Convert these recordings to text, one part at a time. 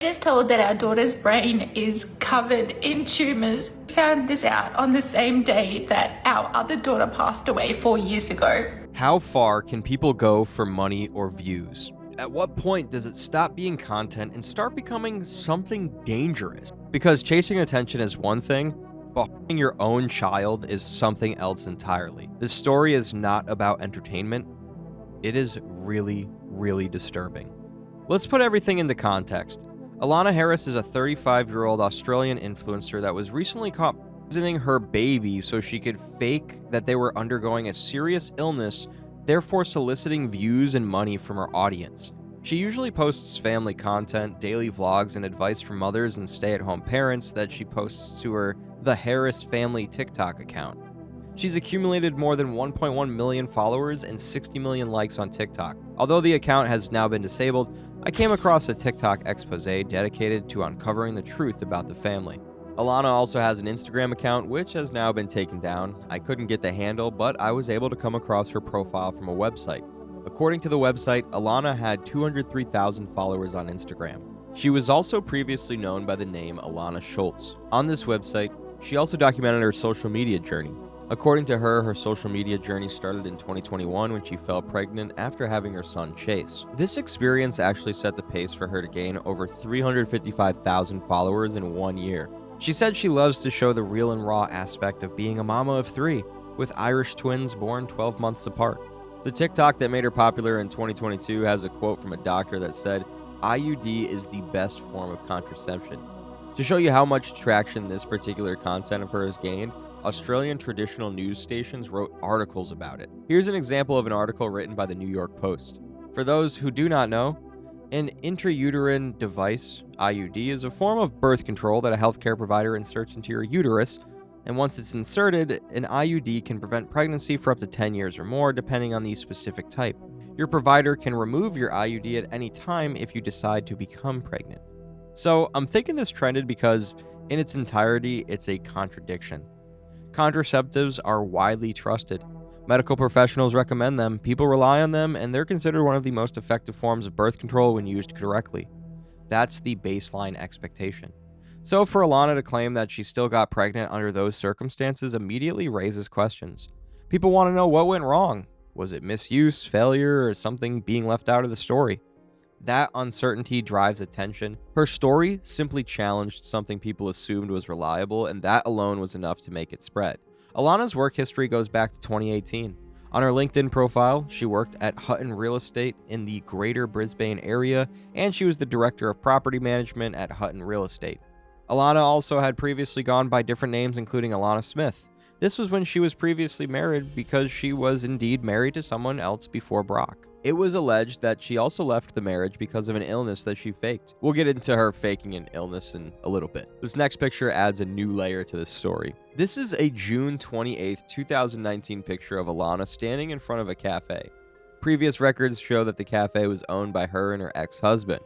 Just told that our daughter's brain is covered in tumors. Found this out on the same day that our other daughter passed away 4 years ago. How far can people go for money or views? At what point does it stop being content and start becoming something dangerous? Because chasing attention is one thing, but harming your own child is something else entirely. This story is not about entertainment. It is really, really disturbing. Let's put everything into context. Alana Harris is a 35-year-old Australian influencer that was recently caught visiting her baby so she could fake that they were undergoing a serious illness, therefore soliciting views and money from her audience. She usually posts family content, daily vlogs, and advice from mothers and stay-at-home parents that she posts to her The Harris Family TikTok account. She's accumulated more than 1.1 million followers and 60 million likes on TikTok. Although the account has now been disabled, I came across a TikTok expose dedicated to uncovering the truth about the family. Alana also has an Instagram account, which has now been taken down. I couldn't get the handle, but I was able to come across her profile from a website. According to the website, Alana had 203,000 followers on Instagram. She was also previously known by the name Alana Schultz. On this website, she also documented her social media journey. According to her, her social media journey started in 2021 when she fell pregnant after having her son Chase. This experience actually set the pace for her to gain over 355,000 followers in 1 year. She said she loves to show the real and raw aspect of being a mama of 3, with Irish twins born 12 months apart. The TikTok that made her popular in 2022 has a quote from a doctor that said, "IUD is the best form of contraception." To show you how much traction this particular content of hers gained, Australian traditional news stations wrote articles about it. Here's an example of an article written by the New York Post. For those who do not know, an intrauterine device, IUD, is a form of birth control that a healthcare provider inserts into your uterus, and once it's inserted, an IUD can prevent pregnancy for up to 10 years or more, depending on the specific type. Your provider can remove your IUD at any time if you decide to become pregnant. So I'm thinking this trended because, in its entirety, it's a contradiction. Contraceptives are widely trusted. Medical professionals recommend them, people rely on them, and they're considered one of the most effective forms of birth control when used correctly. That's the baseline expectation. So for Alana to claim that she still got pregnant under those circumstances immediately raises questions. People want to know what went wrong. Was it misuse, failure, or something being left out of the story? That uncertainty drives attention. Her story simply challenged something people assumed was reliable, and that alone was enough to make it spread. Alana's work history goes back to 2018. On her LinkedIn profile, she worked at Hutton Real Estate in the Greater Brisbane area, and she was the Director of Property Management at Hutton Real Estate. Alana also had previously gone by different names, including Alana Smith. This was when she was previously married because she was indeed married to someone else before Brock. It was alleged that she also left the marriage because of an illness that she faked. We'll get into her faking an illness in a little bit. This next picture adds a new layer to this story. This is a June 28th, 2019 picture of Alana standing in front of a cafe. Previous records show that the cafe was owned by her and her ex-husband.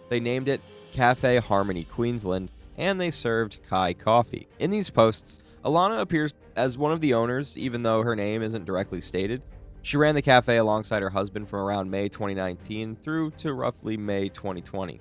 They named it Cafe Harmony Queensland, and they served Kai coffee. In these posts, Alana appears as one of the owners, even though her name isn't directly stated. She ran the cafe alongside her husband from around May 2019 through to roughly May 2020.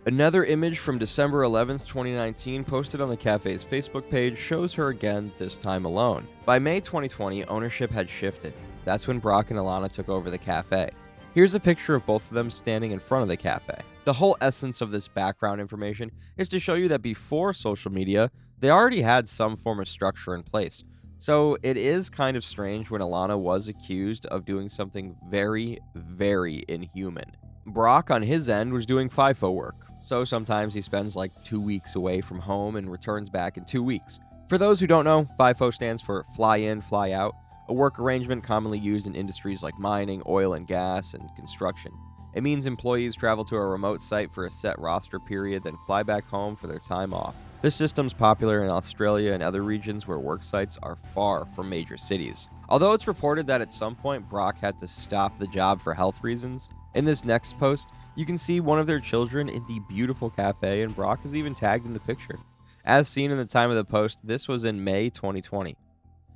Another image from December 11th, 2019, posted on the cafe's Facebook page, shows her again, this time alone. By May 2020, ownership had shifted. That's when Brock and Alana took over the cafe. Here's a picture of both of them standing in front of the cafe. The whole essence of this background information is to show you that before social media, they already had some form of structure in place. So it is kind of strange when Alana was accused of doing something very, very inhuman. Brock, on his end, was doing FIFO work, so sometimes he spends like 2 weeks away from home and returns back in 2 weeks. For those who don't know, FIFO stands for fly in, fly out, a work arrangement commonly used in industries like mining, oil and gas, and construction. It means employees travel to a remote site for a set roster period, then fly back home for their time off. This system's popular in Australia and other regions where work sites are far from major cities. Although it's reported that at some point Brock had to stop the job for health reasons, in this next post, you can see one of their children in the beautiful cafe, and Brock is even tagged in the picture. As seen in the time of the post, this was in May 2020.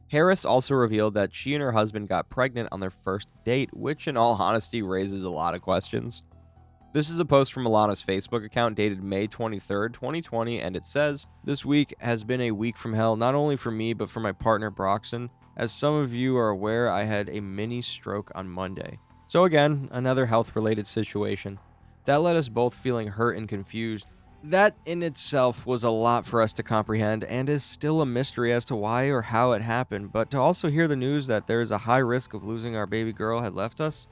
Harris also revealed that she and her husband got pregnant on their first date, which in all honesty raises a lot of questions. This is a post from Alana's Facebook account dated May 23rd, 2020, and it says, "This week has been a week from hell, not only for me, but for my partner Broxton. As some of you are aware, I had a mini stroke on Monday." So again, another health-related situation. That led us both feeling hurt and confused. That in itself was a lot for us to comprehend and is still a mystery as to why or how it happened, but to also hear the news that there is a high risk of losing our baby girl had left us,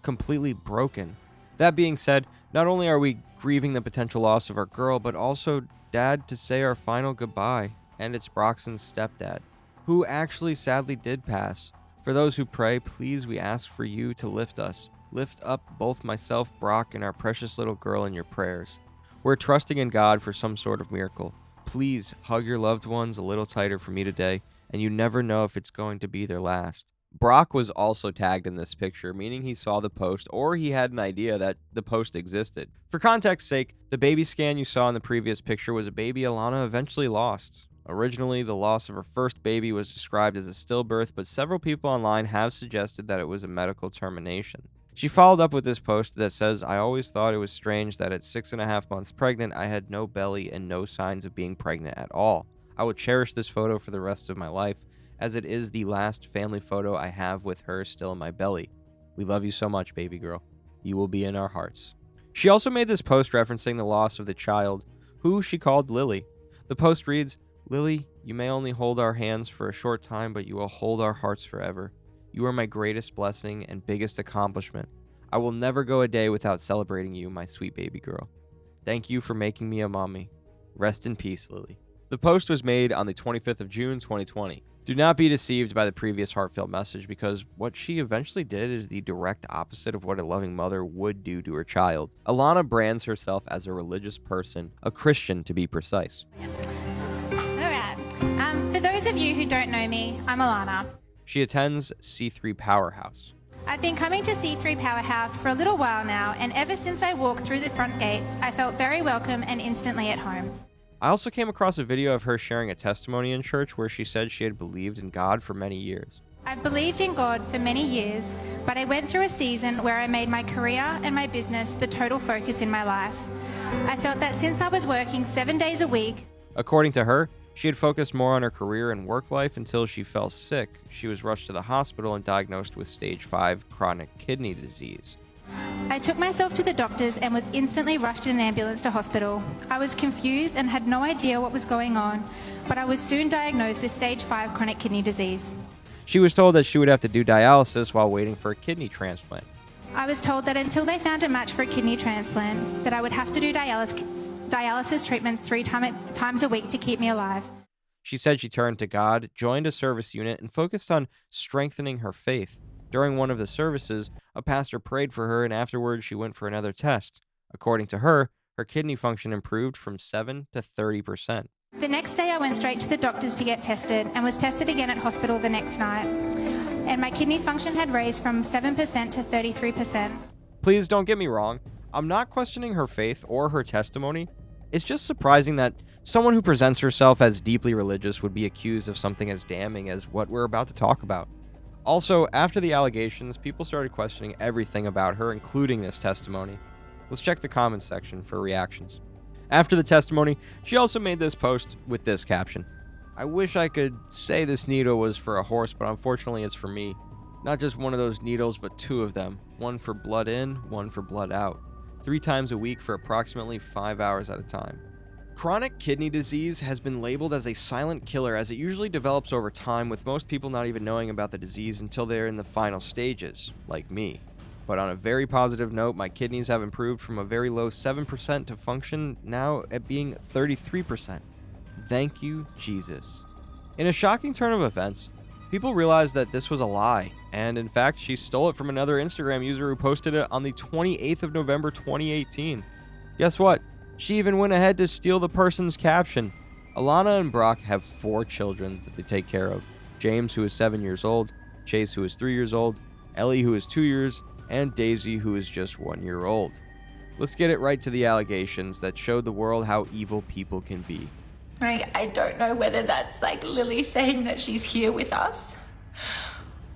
completely broken. That being said, not only are we grieving the potential loss of our girl, but also Dad to say our final goodbye, and it's Broxton's stepdad, who actually sadly did pass. For those who pray, please we ask for you to lift us. Lift up both myself, Brock, and our precious little girl in your prayers. We're trusting in God for some sort of miracle. Please hug your loved ones a little tighter for me today, and you never know if it's going to be their last. Brock was also tagged in this picture, meaning he saw the post or he had an idea that the post existed. For context's sake, the baby scan you saw in the previous picture was a baby Alana eventually lost. Originally, the loss of her first baby was described as a stillbirth, but several people online have suggested that it was a medical termination. She followed up with this post that says, "I always thought it was strange that at 6.5 months pregnant, I had no belly and no signs of being pregnant at all. I will cherish this photo for the rest of my life, as it is the last family photo I have with her still in my belly. We love you so much, baby girl. You will be in our hearts." She also made this post referencing the loss of the child, who she called Lily. The post reads, "Lily, you may only hold our hands for a short time, but you will hold our hearts forever. You are my greatest blessing and biggest accomplishment. I will never go a day without celebrating you, my sweet baby girl. Thank you for making me a mommy. Rest in peace, Lily." The post was made on the 25th of June, 2020. Do not be deceived by the previous heartfelt message, because what she eventually did is the direct opposite of what a loving mother would do to her child. Alana brands herself as a religious person, a Christian to be precise. Alright, for those of you who don't know me, I'm Alana. She attends C3 Powerhouse. I've been coming to C3 Powerhouse for a little while now, and ever since I walked through the front gates, I felt very welcome and instantly at home. I also came across a video of her sharing a testimony in church where she said she had believed in God for many years. I've believed in God for many years, but I went through a season where I made my career and my business the total focus in my life. I felt that since I was working 7 days a week... According to her, she had focused more on her career and work life until she fell sick. She was rushed to the hospital and diagnosed with stage 5 chronic kidney disease. I took myself to the doctors and was instantly rushed in an ambulance to hospital. I was confused and had no idea what was going on, but I was soon diagnosed with stage 5 chronic kidney disease. She was told that she would have to do dialysis while waiting for a kidney transplant. I was told that until they found a match for a kidney transplant, that I would have to do dialysis treatments 3 times a week to keep me alive. She said she turned to God, joined a service unit, and focused on strengthening her faith. During one of the services, a pastor prayed for her, and afterwards she went for another test. According to her, her kidney function improved from 7 to 30%. The next day I went straight to the doctors to get tested and was tested again at hospital the next night. And my kidneys function had raised from 7% to 33%. Please don't get me wrong. I'm not questioning her faith or her testimony. It's just surprising that someone who presents herself as deeply religious would be accused of something as damning as what we're about to talk about. Also, after the allegations, people started questioning everything about her, including this testimony. Let's check the comments section for reactions. After the testimony, she also made this post with this caption. "I wish I could say this needle was for a horse, but unfortunately it's for me. Not just one of those needles, but 2 of them. One for blood in, one for blood out. 3 times a week for approximately 5 hours at a time." Chronic kidney disease has been labeled as a silent killer, as it usually develops over time, with most people not even knowing about the disease until they're in the final stages, like me. But on a very positive note, my kidneys have improved from a very low 7% to function now at being 33%. Thank you, Jesus. In a shocking turn of events, people realized that this was a lie, and in fact, she stole it from another Instagram user who posted it on the 28th of November 2018. Guess what? She even went ahead to steal the person's caption. Alana and Brock have 4 children that they take care of. James, who is 7 years old, Chase, who is 3 years old, Ellie, who is 2 years, and Daisy, who is just 1 year old. Let's get it right to the allegations that showed the world how evil people can be. I don't know whether that's like Lily saying that she's here with us,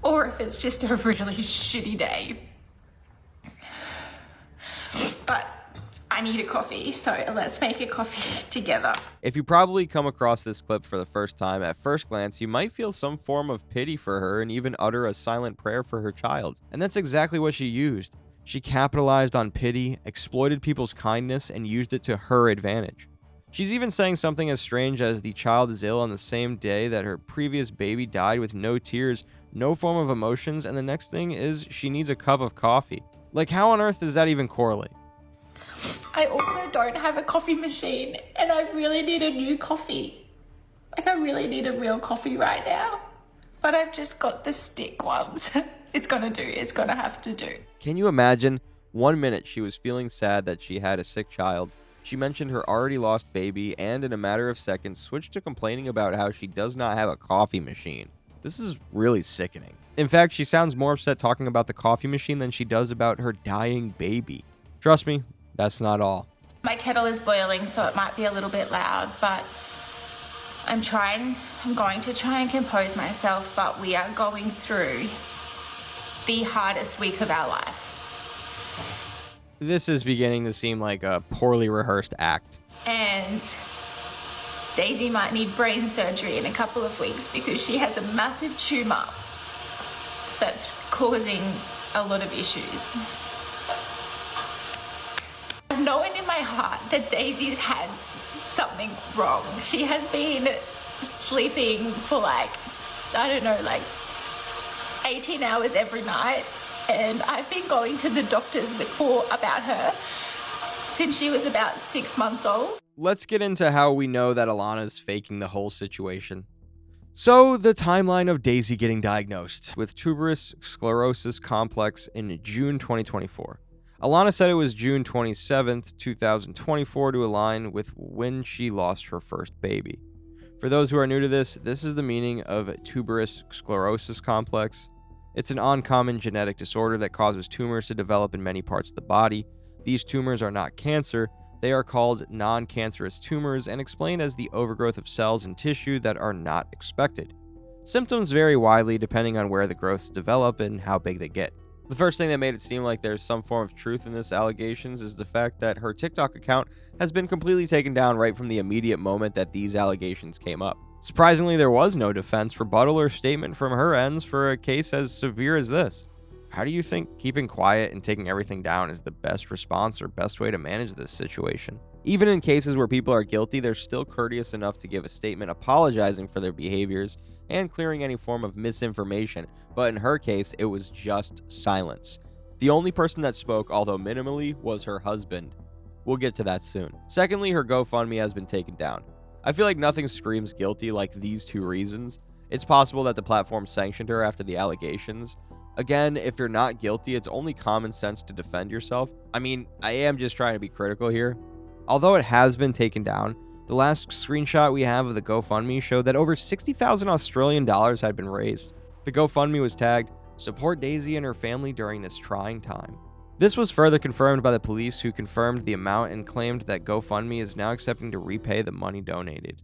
or if it's just a really shitty day. I need a coffee, so let's make a coffee together. If you probably come across this clip for the first time, at first glance, you might feel some form of pity for her and even utter a silent prayer for her child. And that's exactly what she used. She capitalized on pity, exploited people's kindness, and used it to her advantage. She's even saying something as strange as the child is ill on the same day that her previous baby died with no tears, no form of emotions, and the next thing is she needs a cup of coffee. Like, how on earth does that even correlate? I also don't have a coffee machine, and I really need a new coffee. Like, I really need a real coffee right now. But I've just got the stick ones. It's gonna have to do. Can you imagine? 1 minute she was feeling sad that she had a sick child. She mentioned her already lost baby, and in a matter of seconds switched to complaining about how she does not have a coffee machine. This is really sickening. In fact, she sounds more upset talking about the coffee machine than she does about her dying baby. Trust me, that's not all. My kettle is boiling, so it might be a little bit loud, but I'm going to try and compose myself, but we are going through the hardest week of our life. This is beginning to seem like a poorly rehearsed act. And Daisy might need brain surgery in a couple of weeks because she has a massive tumor that's causing a lot of issues. I've known in my heart that Daisy's had something wrong. She has been sleeping for like 18 hours every night, and I've been going to the doctors about her since she was about 6 months old. Let's get into how we know that Alana's faking the whole situation. So, the timeline of Daisy getting diagnosed with tuberous sclerosis complex in June 2024. Alana said it was June 27th, 2024 to align with when she lost her first baby. For those who are new to this is the meaning of tuberous sclerosis complex. It's an uncommon genetic disorder that causes tumors to develop in many parts of the body. These tumors are not cancer. They are called non-cancerous tumors and explained as the overgrowth of cells and tissue that are not expected. Symptoms vary widely depending on where the growths develop and how big they get. The first thing that made it seem like there's some form of truth in this allegations is the fact that her TikTok account has been completely taken down right from the immediate moment that these allegations came up. Surprisingly, there was no defense, rebuttal, or statement from her ends for a case as severe as this. How do you think keeping quiet and taking everything down is the best response or best way to manage this situation? Even in cases where people are guilty, they're still courteous enough to give a statement apologizing for their behaviors and clearing any form of misinformation, but in her case, it was just silence. The only person that spoke, although minimally, was her husband. We'll get to that soon. Secondly, her GoFundMe has been taken down. I feel like nothing screams guilty like these two reasons. It's possible that the platform sanctioned her after the allegations. Again, if you're not guilty, it's only common sense to defend yourself. I mean, I am just trying to be critical here. Although it has been taken down, the last screenshot we have of the GoFundMe showed that over 60,000 Australian dollars had been raised. The GoFundMe was tagged, "Support Daisy and her family during this trying time." This was further confirmed by the police, who confirmed the amount and claimed that GoFundMe is now accepting to repay the money donated.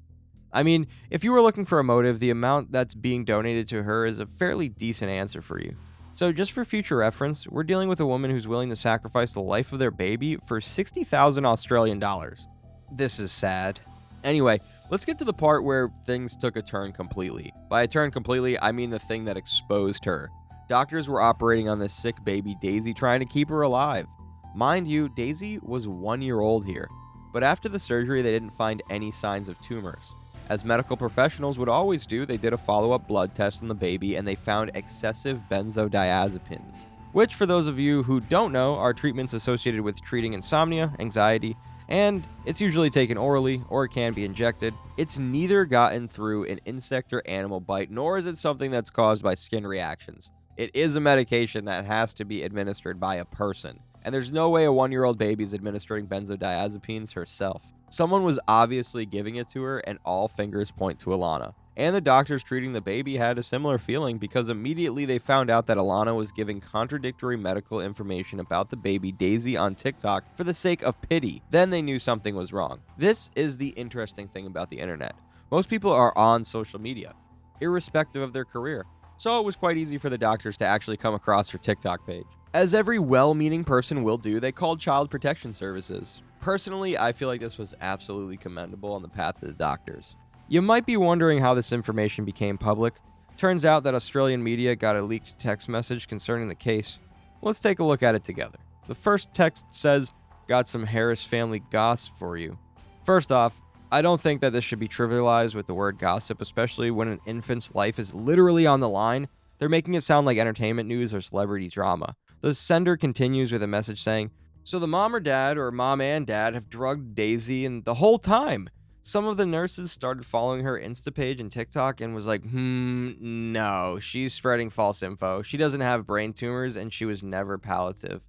I mean, if you were looking for a motive, the amount that's being donated to her is a fairly decent answer for you. So just for future reference, we're dealing with a woman who's willing to sacrifice the life of their baby for 60,000 Australian dollars. This is sad. Anyway, let's get to the part where things took a turn completely. By a turn completely, I mean the thing that exposed her. Doctors were operating on this sick baby Daisy, trying to keep her alive. Mind you, Daisy was 1 year old here, but after the surgery they didn't find any signs of tumors. As medical professionals would always do, they did a follow-up blood test on the baby and they found excessive benzodiazepines, which, for those of you who don't know, are treatments associated with treating insomnia, anxiety, and it's usually taken orally or it can be injected. It's neither gotten through an insect or animal bite, nor is it something that's caused by skin reactions. It is a medication that has to be administered by a person, and there's no way a 1-year-old baby is administering benzodiazepines herself. Someone was obviously giving it to her, and all fingers point to Alana. And the doctors treating the baby had a similar feeling, because immediately they found out that Alana was giving contradictory medical information about the baby Daisy on TikTok for the sake of pity. Then they knew something was wrong. This is the interesting thing about the internet. Most people are on social media, irrespective of their career. So it was quite easy for the doctors to actually come across her TikTok page. As every well-meaning person will do, they called Child Protection Services. Personally, I feel like this was absolutely commendable on the path of the doctors. You might be wondering how this information became public. Turns out that Australian media got a leaked text message concerning the case. Let's take a look at it together. The first text says, "Got some Harris family gossip for you." First off, I don't think that this should be trivialized with the word gossip, especially when an infant's life is literally on the line. They're making it sound like entertainment news or celebrity drama. The sender continues with a message saying, "So the mom or dad, or mom and dad, have drugged Daisy and the whole time. Some of the nurses started following her Insta page and TikTok and was like, no, she's spreading false info. She doesn't have brain tumors and she was never palliative."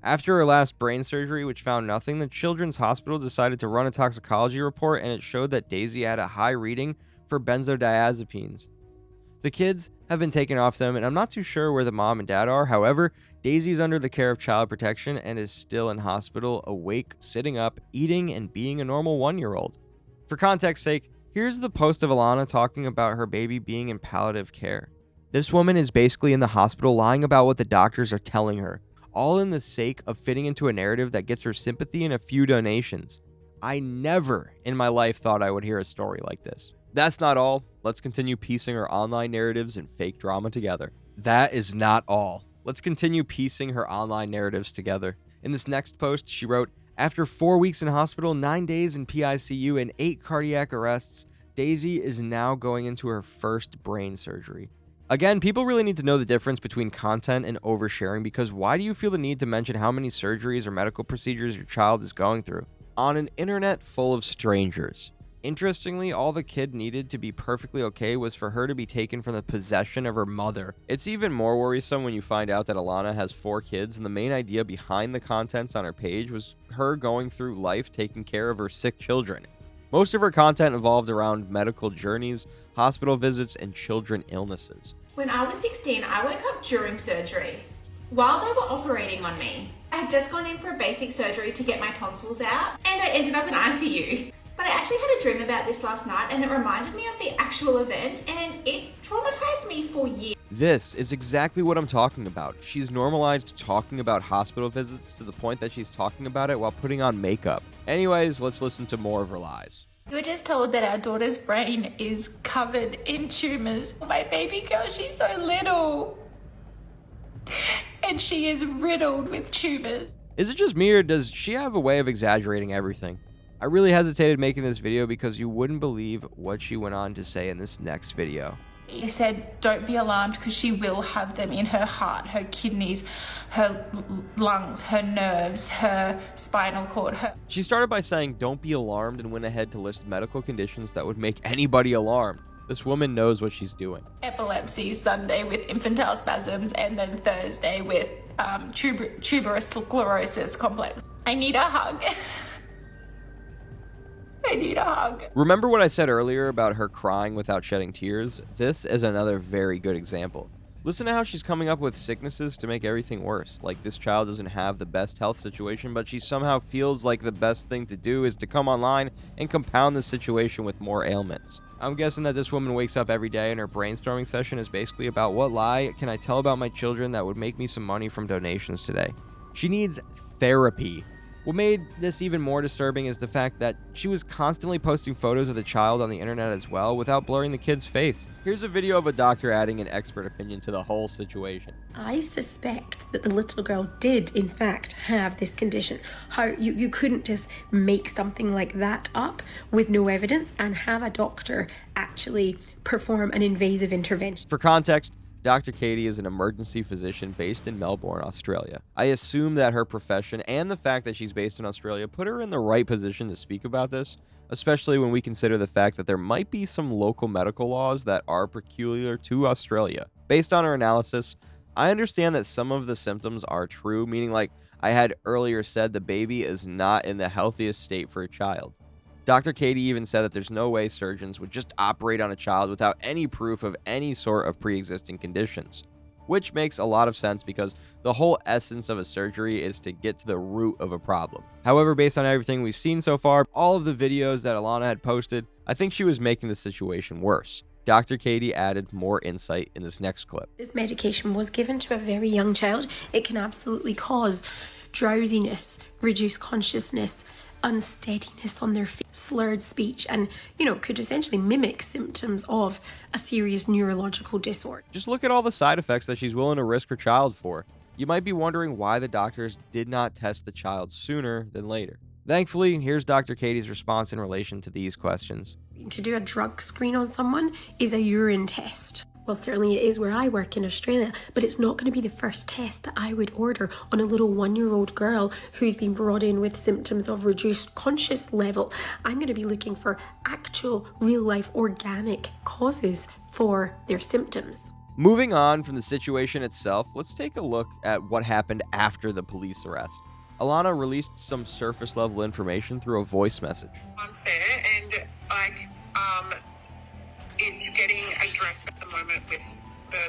After her last brain surgery, which found nothing, the Children's Hospital decided to run a toxicology report, and it showed that Daisy had a high reading for benzodiazepines. The kids have been taken off them, and I'm not too sure where the mom and dad are. However, Daisy's under the care of Child Protection and is still in hospital, awake, sitting up, eating, and being a normal 1-year-old. For context's sake, here's the post of Alana talking about her baby being in palliative care. This woman is basically in the hospital lying about what the doctors are telling her, all in the sake of fitting into a narrative that gets her sympathy and a few donations. I never in my life thought I would hear a story like this. That's not all. Let's continue piecing her online narratives and fake drama together. That is not all. Let's continue piecing her online narratives together. In this next post, she wrote, "After 4 weeks in hospital, 9 days in PICU, and 8 cardiac arrests, Daisy is now going into her first brain surgery." Again, people really need to know the difference between content and oversharing, because why do you feel the need to mention how many surgeries or medical procedures your child is going through on an internet full of strangers? Interestingly, all the kid needed to be perfectly okay was for her to be taken from the possession of her mother. It's even more worrisome when you find out that Alana has 4 kids, and the main idea behind the contents on her page was her going through life taking care of her sick children. Most of her content evolved around medical journeys, hospital visits, and children illnesses. When I was 16, I woke up during surgery while they were operating on me. I had just gone in for a basic surgery to get my tonsils out, and I ended up in ICU. But I actually had a dream about this last night, and it reminded me of the actual event, and it traumatized me for years. This is exactly what I'm talking about. She's normalized talking about hospital visits to the point that she's talking about it while putting on makeup. Anyways, let's listen to more of her lies. We were just told that our daughter's brain is covered in tumors. My baby girl, she's so little, and she is riddled with tumors. Is it just me, or does she have a way of exaggerating everything? I really hesitated making this video because you wouldn't believe what she went on to say in this next video. He said, don't be alarmed, because she will have them in her heart, her kidneys, her lungs, her nerves, her spinal cord. She started by saying, don't be alarmed, and went ahead to list medical conditions that would make anybody alarmed. This woman knows what she's doing. Epilepsy, Sunday with infantile spasms, and then Thursday with tuberous sclerosis complex. I need a hug. I need a hug. Remember what I said earlier about her crying without shedding tears? This is another very good example. Listen to how she's coming up with sicknesses to make everything worse. Like this child doesn't have the best health situation, but she somehow feels like the best thing to do is to come online and compound the situation with more ailments. I'm guessing that this woman wakes up every day and her brainstorming session is basically about what lie can I tell about my children that would make me some money from donations today. She needs therapy. What made this even more disturbing is the fact that she was constantly posting photos of the child on the internet as well without blurring the kid's face. Here's a video of a doctor adding an expert opinion to the whole situation. I suspect that the little girl did in fact have this condition. How you couldn't just make something like that up with no evidence and have a doctor actually perform an invasive intervention. For context, Dr. Katie is an emergency physician based in Melbourne, Australia. I assume that her profession and the fact that she's based in Australia put her in the right position to speak about this, especially when we consider the fact that there might be some local medical laws that are peculiar to Australia. Based on her analysis, I understand that some of the symptoms are true, meaning like I had earlier said, the baby is not in the healthiest state for a child. Dr. Katie even said that there's no way surgeons would just operate on a child without any proof of any sort of pre-existing conditions, which makes a lot of sense because the whole essence of a surgery is to get to the root of a problem. However, based on everything we've seen so far, all of the videos that Alana had posted, I think she was making the situation worse. Dr. Katie added more insight in this next clip. This medication was given to a very young child. It can absolutely cause drowsiness, reduce consciousness, unsteadiness on their face, slurred speech, and, could essentially mimic symptoms of a serious neurological disorder. Just look at all the side effects that she's willing to risk her child for. You might be wondering why the doctors did not test the child sooner than later. Thankfully, here's Dr. Katie's response in relation to these questions. To do a drug screen on someone is a urine test. Well, certainly it is where I work in Australia, but it's not going to be the first test that I would order on a little 1-year-old girl who's been brought in with symptoms of reduced conscious level. I'm going to be looking for actual, real-life, organic causes for their symptoms. Moving on from the situation itself, let's take a look at what happened after the police arrest. Alana released some surface-level information through a voice message. Unfair, and it's getting addressed at the moment with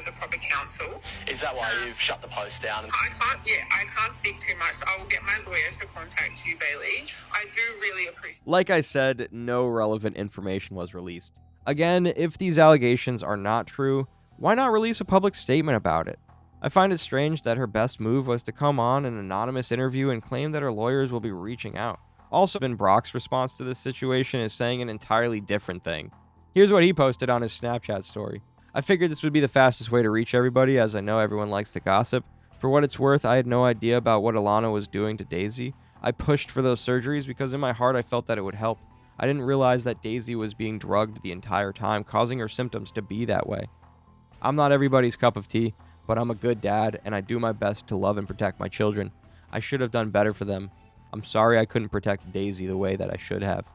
the proper counsel. Is that why you've shut the post down? I can't speak too much. I will get my lawyers to contact you, Bailey. I do really appreciate. Like I said, no relevant information was released. Again, if these allegations are not true, why not release a public statement about it? I find it strange that her best move was to come on an anonymous interview and claim that her lawyers will be reaching out. Also, Ben Brock's response to this situation is saying an entirely different thing. Here's what he posted on his Snapchat story. I figured this would be the fastest way to reach everybody, as I know everyone likes to gossip. For what it's worth, I had no idea about what Alana was doing to Daisy. I pushed for those surgeries because in my heart I felt that it would help. I didn't realize that Daisy was being drugged the entire time, causing her symptoms to be that way. I'm not everybody's cup of tea, but I'm a good dad, and I do my best to love and protect my children. I should have done better for them. I'm sorry I couldn't protect Daisy the way that I should have.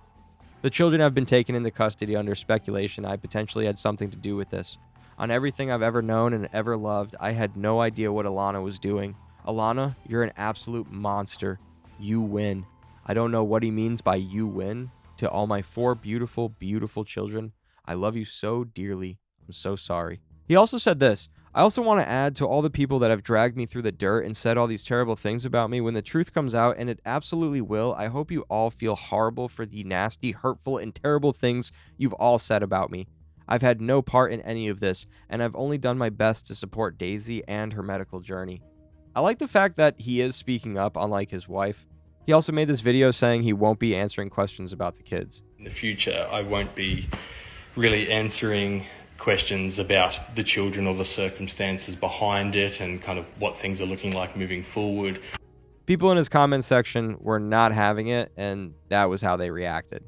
The children have been taken into custody under speculation I potentially had something to do with this. On everything I've ever known and ever loved, I had no idea what Alana was doing. Alana, you're an absolute monster. You win. I don't know what he means by you win. To all my 4 beautiful, beautiful children, I love you so dearly. I'm so sorry. He also said this. I also want to add to all the people that have dragged me through the dirt and said all these terrible things about me. When the truth comes out, and it absolutely will, I hope you all feel horrible for the nasty, hurtful, and terrible things you've all said about me. I've had no part in any of this, and I've only done my best to support Daisy and her medical journey. I like the fact that he is speaking up, unlike his wife. He also made this video saying he won't be answering questions about the kids. In the future, I won't be really answering questions about the children or the circumstances behind it and kind of what things are looking like moving forward. People in his comment section were not having it, and that was how they reacted.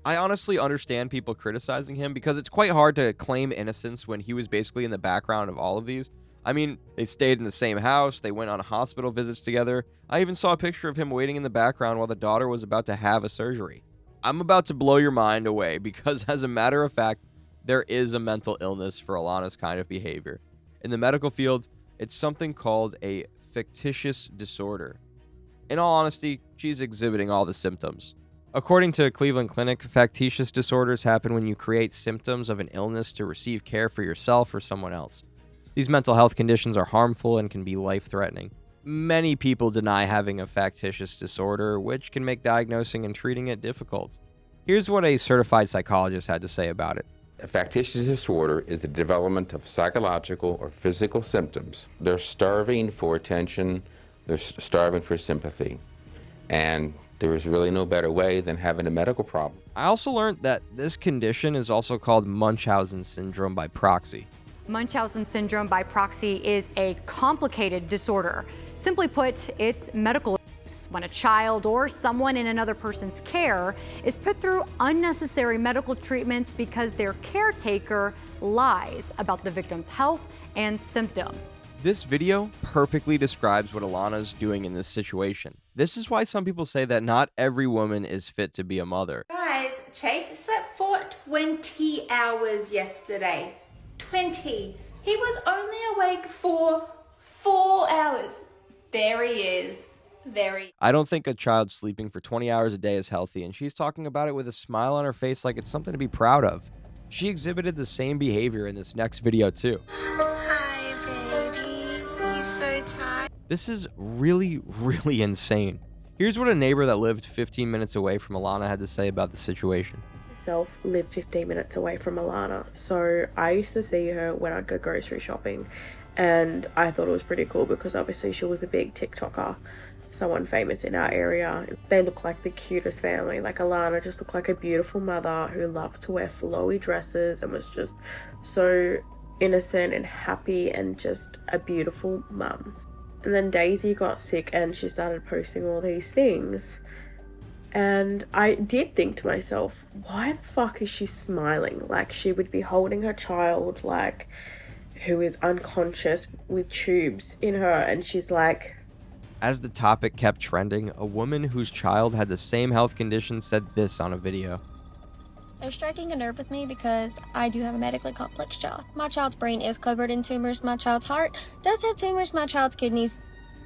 I honestly understand people criticizing him because it's quite hard to claim innocence when he was basically in the background of all of these. I mean, they stayed in the same house, they went on hospital visits together. I even saw a picture of him waiting in the background while the daughter was about to have a surgery. I'm about to blow your mind away because, as a matter of fact, there is a mental illness for Alana's kind of behavior. In the medical field, it's something called a factitious disorder. In all honesty, she's exhibiting all the symptoms. According to Cleveland Clinic, factitious disorders happen when you create symptoms of an illness to receive care for yourself or someone else. These mental health conditions are harmful and can be life-threatening. Many people deny having a factitious disorder, which can make diagnosing and treating it difficult. Here's what a certified psychologist had to say about it. A factitious disorder is the development of psychological or physical symptoms. They're starving for attention, they're starving for sympathy, and there is really no better way than having a medical problem. I also learned that this condition is also called Munchausen syndrome by proxy. Munchausen syndrome by proxy is a complicated disorder. Simply put, it's medical abuse when a child or someone in another person's care is put through unnecessary medical treatments because their caretaker lies about the victim's health and symptoms. This video perfectly describes what Alana's doing in this situation. This is why some people say that not every woman is fit to be a mother. Guys, Chase slept for 20 hours yesterday. 20. He was only awake for 4 hours. There he is. I don't think a child sleeping for 20 hours a day is healthy, and she's talking about it with a smile on her face like it's something to be proud of. She exhibited the same behavior in this next video too. Hi, baby. He's so tired. This is really, really insane. Here's what a neighbor that lived 15 minutes away from Alana had to say about the situation. Lived 15 minutes away from Alana, so I used to see her when I'd go grocery shopping, and I thought it was pretty cool because obviously she was a big TikToker, someone famous in our area. They look like the cutest family. Like Alana just looked like a beautiful mother who loved to wear flowy dresses and was just so innocent and happy and just a beautiful mum. And then Daisy got sick and she started posting all these things. And I did think to myself, why the fuck is she smiling? Like, she would be holding her child, like, who is unconscious with tubes in her, and she's like... As the topic kept trending, a woman whose child had the same health condition said this on a video. They're striking a nerve with me because I do have a medically complex child. My child's brain is covered in tumors. My child's heart does have tumors. My child's kidneys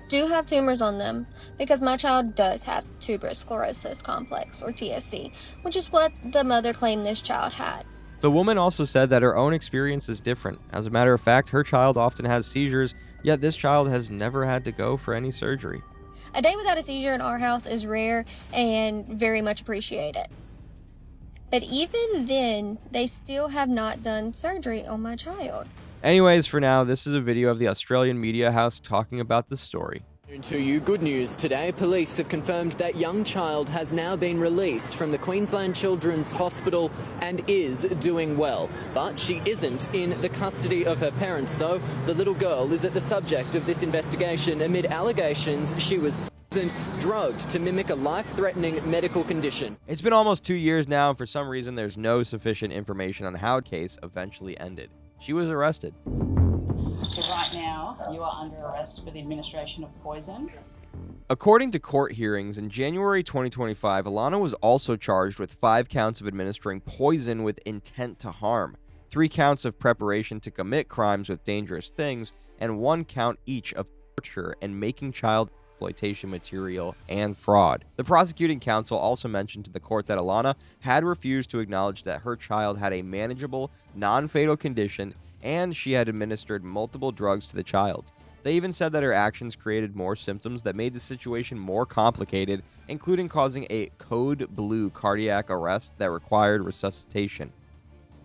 do have tumors on them because my child does have tuberous sclerosis complex, or TSC, which is what the mother claimed this child had. The woman also said that her own experience is different. As a matter of fact, her child often has seizures, yet this child has never had to go for any surgery. A day without a seizure in our house is rare and very much appreciated. But even then, they still have not done surgery on my child. Anyways, for now, this is a video of the Australian media house talking about the story. To you, good news today. Police have confirmed that young child has now been released from the Queensland Children's Hospital and is doing well. But she isn't in the custody of her parents, though. The little girl is at the subject of this investigation amid allegations she was drugged to mimic a life-threatening medical condition. It's been almost 2 years now, and for some reason there's no sufficient information on how the case eventually ended. She was arrested. So right now, you are under arrest for the administration of poison. According to court hearings, in January 2025, Alana was also charged with 5 counts of administering poison with intent to harm, 3 counts of preparation to commit crimes with dangerous things, and 1 count each of torture and making child exploitation material and fraud. The prosecuting counsel also mentioned to the court that Alana had refused to acknowledge that her child had a manageable, non-fatal condition, and she had administered multiple drugs to the child. They even said that her actions created more symptoms that made the situation more complicated, including causing a code blue cardiac arrest that required resuscitation.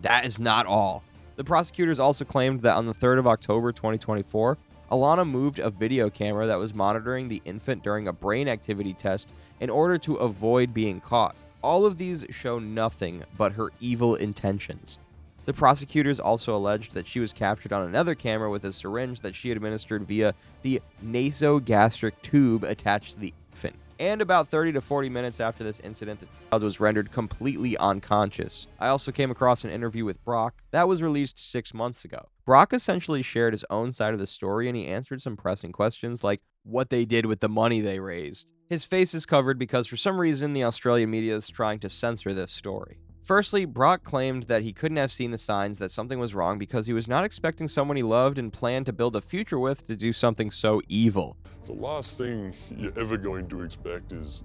That is not all. The prosecutors also claimed that on the 3rd of October 2024, Alana moved a video camera that was monitoring the infant during a brain activity test in order to avoid being caught. All of these show nothing but her evil intentions. The prosecutors also alleged that she was captured on another camera with a syringe that she administered via the nasogastric tube attached to the infant. And about 30 to 40 minutes after this incident, the child was rendered completely unconscious. I also came across an interview with Brock that was released 6 months ago. Brock essentially shared his own side of the story, and he answered some pressing questions like what they did with the money they raised. His face is covered because for some reason the Australian media is trying to censor this story. Firstly, Brock claimed that he couldn't have seen the signs that something was wrong because he was not expecting someone he loved and planned to build a future with to do something so evil. The last thing you're ever going to expect is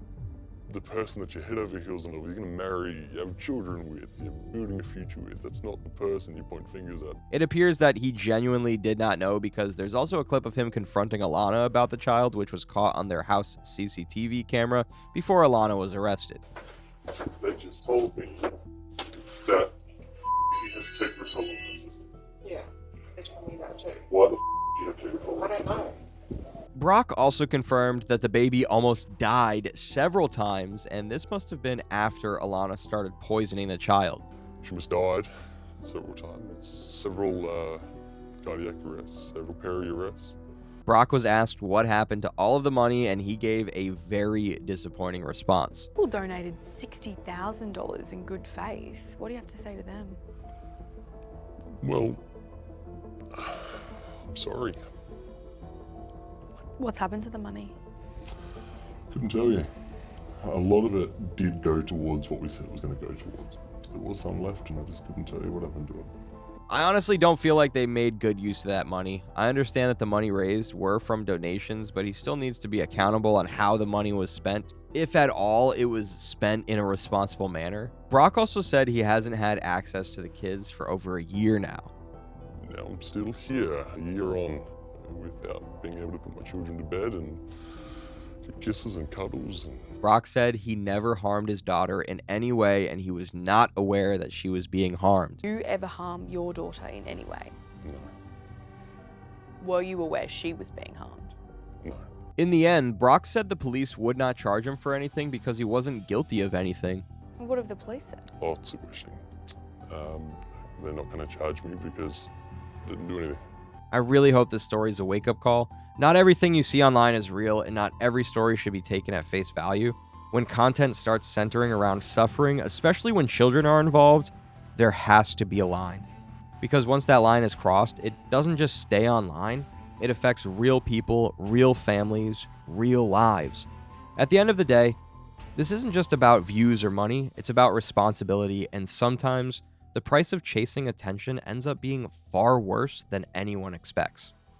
the person that you're head over heels in love with, you're going to marry, you have children with, you're building a future with. That's not the person you point fingers at. It appears that he genuinely did not know because there's also a clip of him confronting Alana about the child, which was caught on their house CCTV camera before Alana was arrested. They just told me that he has Tegretol in the system. Yeah, they told me that too. Why the do you have Tegretol? I don't know. Brock also confirmed that the baby almost died several times, and this must have been after Alana started poisoning the child. She must died several times, several cardiac arrests, several peri arrests. Brock was asked what happened to all of the money, and he gave a very disappointing response. People donated $60,000 in good faith. What do you have to say to them? Well, I'm sorry. What's happened to the money? Couldn't tell you. A lot of it did go towards what we said it was going to go towards. There was some left, and I just couldn't tell you what happened to it. I honestly don't feel like they made good use of that money. I understand that the money raised were from donations, but he still needs to be accountable on how the money was spent. If at all, it was spent in a responsible manner. Brock also said he hasn't had access to the kids for over a year now. Now I'm still here, a year on, without being able to put my children to bed and get kisses and cuddles. Brock said he never harmed his daughter in any way, and he was not aware that she was being harmed. Did you ever harm your daughter in any way? No. Were you aware she was being harmed? No. In the end, Brock said the police would not charge him for anything because he wasn't guilty of anything. What have the police said? Lots of wishing. They're not going to charge me because I didn't do anything. I really hope this story is a wake-up call. Not everything you see online is real, and not every story should be taken at face value. When content starts centering around suffering, especially when children are involved, there has to be a line. Because once that line is crossed, it doesn't just stay online. It affects real people, real families, real lives. At the end of the day, this isn't just about views or money, it's about responsibility, and sometimes the price of chasing attention ends up being far worse than anyone expects.